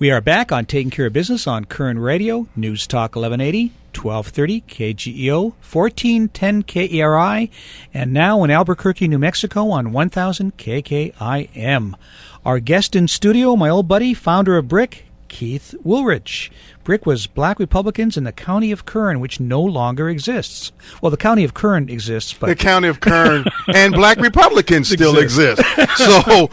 We are back on Taking Care of Business on Kern Radio, News Talk 1180, 1230 KGEO, 1410 KERI, and now in Albuquerque, New Mexico on 1000 KKIM. Our guest in studio, my old buddy, founder of BRIC, Keith Wolaridge. BRIC was Black Republicans in the county of Kern, which no longer exists. Well, the county of Kern exists, but... The county of Kern and Black Republicans still exist. So,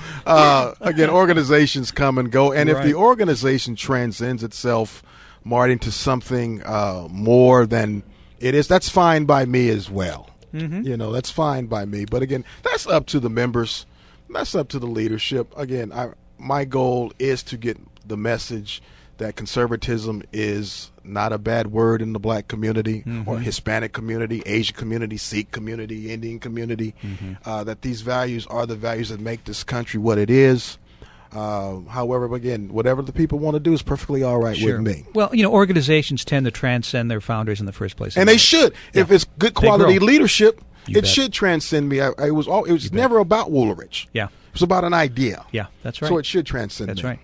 again, organizations come and go. And if the organization transcends itself, Marty, into something more than it is, that's fine by me as well. Mm-hmm. You know, that's fine by me. But, again, that's up to the members. That's up to the leadership. Again, my goal is to get the message that conservatism is not a bad word in the Black community or Hispanic community, Asian community, Sikh community, Indian community, that these values are the values that make this country what it is. However, again, whatever the people want to do is perfectly all right with me. Well, you know, organizations tend to transcend their founders in the first place. And they should. Yeah. If it's good quality leadership, it should transcend me. It was never about Wolaridge. Yeah. It was about an idea. Yeah, that's right. So it should transcend That's me. right.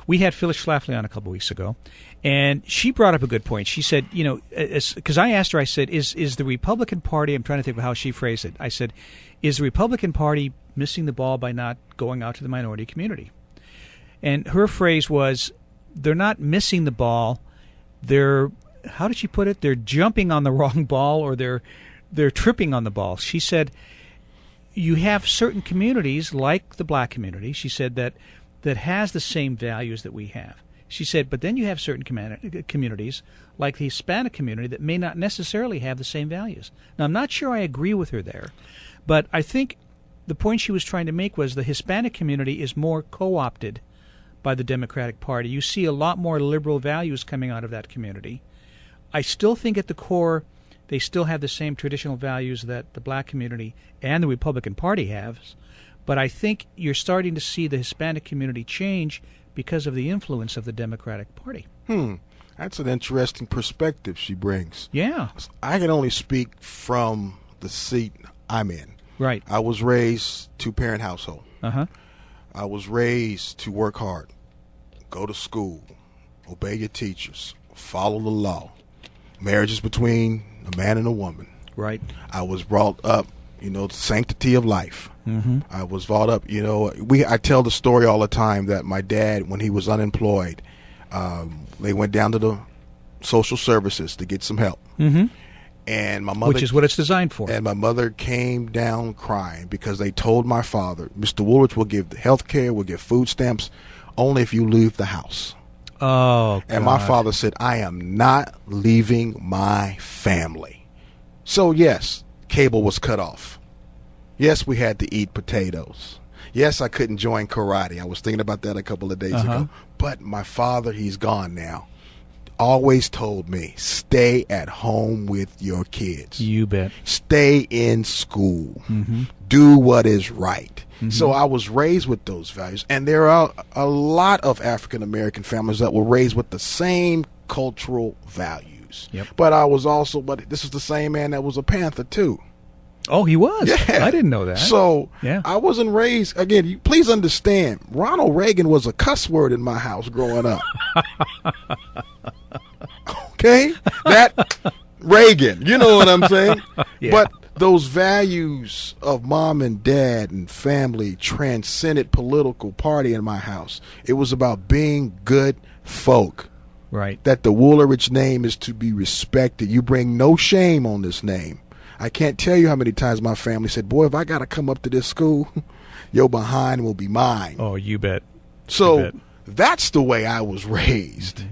We had Phyllis Schlafly on a couple weeks ago, and she brought up a good point. She said, you know, because I asked her, I said, is the Republican Party, I'm trying to think of how she phrased it. I said, is the Republican Party missing the ball by not going out to the minority community? And her phrase was, they're not missing the ball. They're, how did she put it? They're jumping on the wrong ball, or they're tripping on the ball. She said, you have certain communities, like the Black community, she said, that has the same values that we have. She said, but then you have certain communities, like the Hispanic community, that may not necessarily have the same values. Now, I'm not sure I agree with her there, but I think the point she was trying to make was the Hispanic community is more co-opted by the Democratic Party. You see a lot more liberal values coming out of that community. I still think at the core they still have the same traditional values that the Black community and the Republican Party has, but I think you're starting to see the Hispanic community change because of the influence of the Democratic Party. That's an interesting perspective she brings. Yeah. I can only speak from the seat I'm in. Right. I was raised two-parent household. Uh-huh. I was raised to work hard, go to school, obey your teachers, follow the law. Marriage is between a man and a woman. Right. I was brought up, you know, the sanctity of life. I was brought up, you know, I tell the story all the time that my dad, when he was unemployed, they went down to the social services to get some help. And my mother, which is what it's designed for. And my mother came down crying because they told my father, Mr. Wolaridge will give the health care, will give food stamps, only if you leave the house. Oh, God. And my father said, I am not leaving my family. So, yes, cable was cut off. Yes, we had to eat potatoes. Yes, I couldn't join karate. I was thinking about that a couple of days ago. But my father, he's gone now, always told me, stay at home with your kids. You bet. Stay in school. Do what is right. So I was raised with those values. And there are a lot of African-American families that were raised with the same cultural values. But this is the same man that was a Panther, too. Oh, he was? Yeah. I didn't know that. So I wasn't raised, again, please understand, Ronald Reagan was a cuss word in my house growing up. Okay? That Reagan, you know what I'm saying? But those values of mom and dad and family transcended political party in my house. It was about being good folk. Right. That the Wolaridge name is to be respected. You bring no shame on this name. I can't tell you how many times my family said, boy, if I got to come up to this school, your behind will be mine. Oh, you bet. So that's the way I was raised.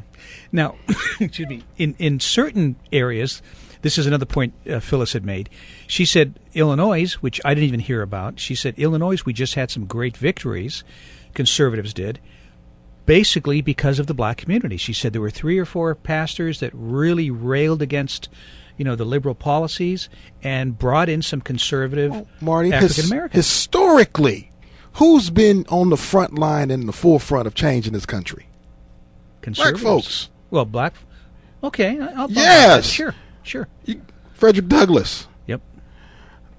Now, excuse me, in certain areas, this is another point Phyllis had made. She said Illinois, which I didn't even hear about, she said Illinois, we just had some great victories, conservatives did, basically because of the Black community. She said there were 3 or 4 pastors that really railed against, you know, the liberal policies and brought in some conservative African Americans. Historically, who's been on the front line and the forefront of change in this country? Conservatives. Black folks. Well, black. Okay. Yes. Sure. Frederick Douglass. Yep.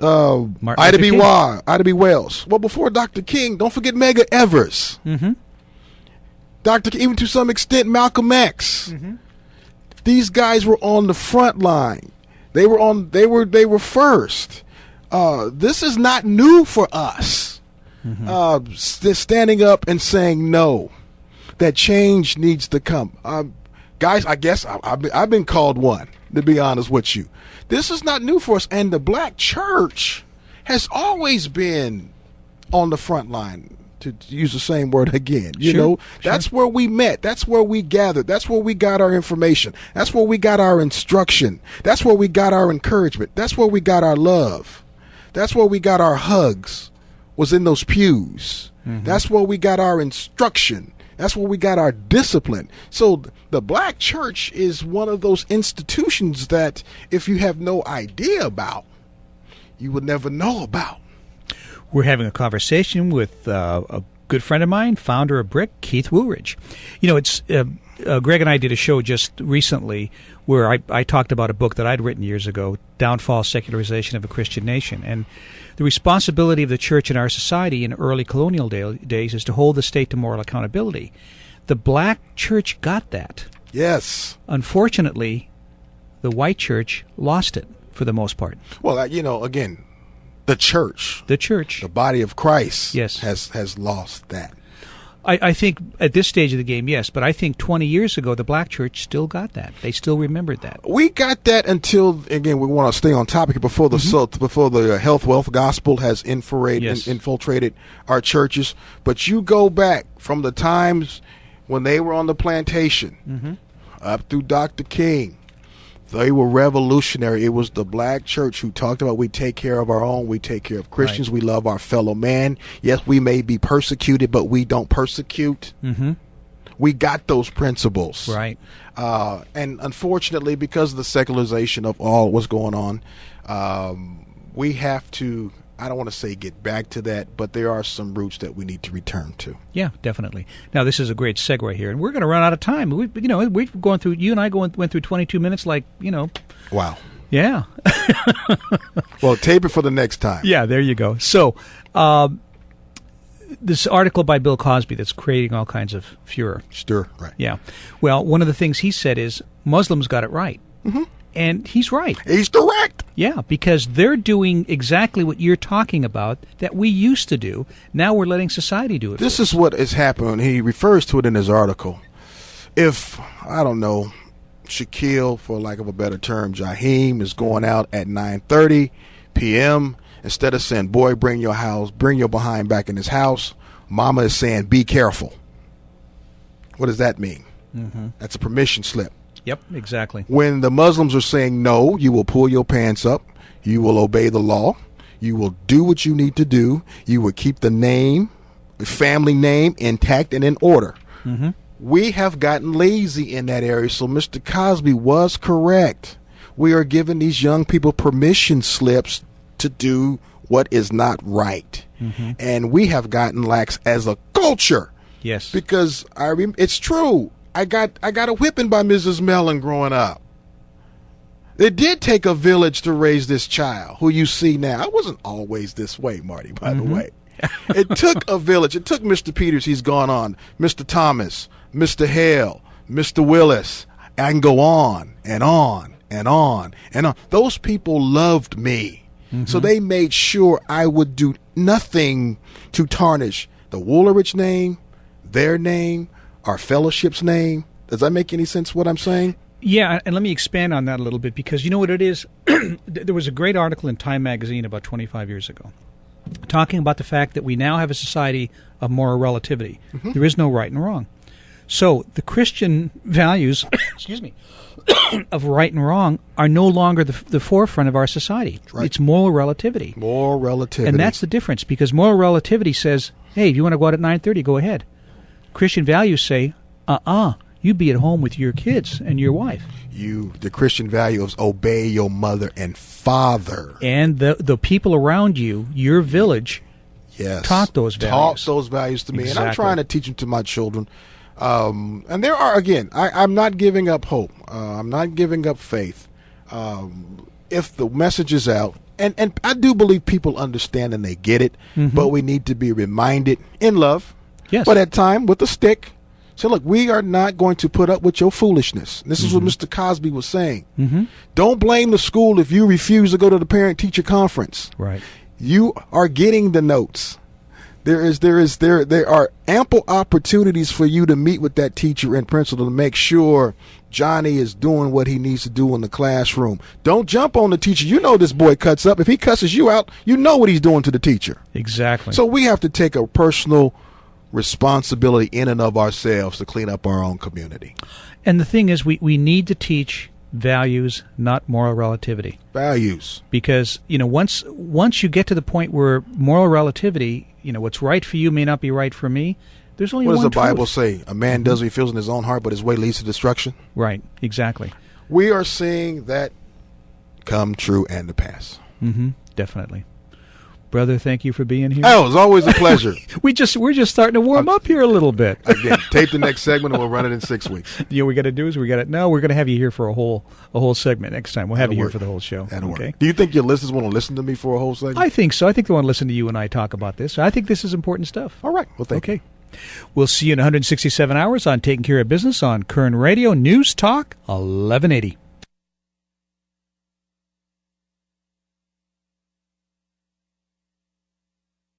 Ida B. Wells. Well, before Dr. King, don't forget Medgar Evers. even to some extent, Malcolm X. These guys were on the front line. They were first. This is not new for us. Standing up and saying no, that change needs to come. Guys, I guess I've been called one, to be honest with you. This is not new for us, and the black church has always been on the front line, to use the same word again. You know, that's where we met. That's where we gathered. That's where we got our information. That's where we got our instruction. That's where we got our encouragement. That's where we got our love. That's where we got our hugs, was in those pews. That's where we got our instruction. That's where we got our discipline. So the black church is one of those institutions that if you have no idea about, you would never know about. We're having a conversation with a good friend of mine, founder of BRIC, Keith Wolaridge. You know, it's Greg and I did a show just recently where I talked about a book that I'd written years ago, Downfall, Secularization of a Christian Nation. And the responsibility of the church in our society in early colonial days is to hold the state to moral accountability. The black church got that. Yes. Unfortunately, the white church lost it for the most part. Well, you know, again, the church, the body of Christ, has lost that. I think at this stage of the game, yes, but I think 20 years ago, the black church still got that. They still remembered that. We got that until, again, we want to stay on topic before the health wealth gospel has infiltrated our churches. But you go back from the times when they were on the plantation up through Dr. King. They were revolutionary. It was the black church who talked about we take care of our own, we take care of Christians, we love our fellow man. Yes, we may be persecuted, but we don't persecute. We got those principles. Right. And unfortunately, because of the secularization of all what's going on, we have to, I don't want to say get back to that, but there are some roots that we need to return to. Yeah, definitely. Now, this is a great segue here, and we're going to run out of time. We've gone through, you and I went through 22 minutes like, Wow. Yeah. Well, tape it for the next time. Yeah, there you go. So, this article by Bill Cosby that's creating all kinds of furor. Stir, right. Yeah. Well, one of the things he said is Muslims got it right. And he's right. He's direct. Yeah, because they're doing exactly what you're talking about that we used to do. Now we're letting society do it. This is what is happening. He refers to it in his article. If, I don't know, Shaquille, for lack of a better term, Jaheim is going out at 9:30 p.m., instead of saying, boy, bring your behind back in his house, mama is saying, be careful. What does that mean? That's a permission slip. Yep, exactly. When the Muslims are saying no, you will pull your pants up, you will obey the law, you will do what you need to do, you will keep the family name intact and in order. We have gotten lazy in that area, so Mr. Cosby was correct. We are giving these young people permission slips to do what is not right. And we have gotten lax as a culture. Yes. Because it's true. I got a whipping by Mrs. Mellon growing up. It did take a village to raise this child who you see now. I wasn't always this way, Marty, by the way. It took a village. It took Mr. Peters, he's gone on, Mr. Thomas, Mr. Hale, Mr. Willis. I can go on and on and on and on. Those people loved me. So they made sure I would do nothing to tarnish the Wolaridge name, their name, our fellowship's name. Does that make any sense what I'm saying? Yeah, and let me expand on that a little bit, because you know what it is? There was a great article in Time magazine about 25 years ago talking about the fact that we now have a society of moral relativity. There is no right and wrong. So the Christian values excuse me, of right and wrong are no longer the forefront of our society. Right. It's moral relativity. Moral relativity. And that's the difference, because moral relativity says, hey, if you want to go out at 9:30, go ahead. Christian values say, you be at home with your kids and your wife. The Christian value is obey your mother and father. And the people around you, your village, taught those values. Taught those values to me. Exactly. And I'm trying to teach them to my children. And there are, again, I'm not giving up hope. I'm not giving up faith. If the message is out, and I do believe people understand and they get it, but we need to be reminded in love. Yes. But at time with a stick Say, look, we are not going to put up with your foolishness. This is what Mr. Cosby was saying. Don't blame the school if you refuse to go to the parent-teacher conference. Right. You are getting the notes. There are ample opportunities for you to meet with that teacher and principal to make sure Johnny is doing what he needs to do in the classroom. Don't jump on the teacher. You know this boy cuts up. If he cusses you out, you know what he's doing to the teacher. Exactly. So we have to take a personal responsibility in and of ourselves to clean up our own community. And the thing is, we need to teach values, not moral relativity. Values. Because, once you get to the point where moral relativity, what's right for you may not be right for me, there's only one truth. What does the Bible say? A man does what he feels in his own heart, but his way leads to destruction? Right, exactly. We are seeing that come true and to pass. Definitely. Brother, thank you for being here. Oh, it's always a pleasure. We're just starting to warm up here a little bit. Again, tape the next segment and we'll run it in 6 weeks. What we got to do is we're going to have you here for a whole segment next time. We'll have you here for the whole show. That'll work. Do you think your listeners want to listen to me for a whole segment? I think so. I think they want to listen to you and I talk about this. I think this is important stuff. All right. Well, thank you. We'll see you in 167 hours on Taking Care of Business on Kern Radio News Talk 1180.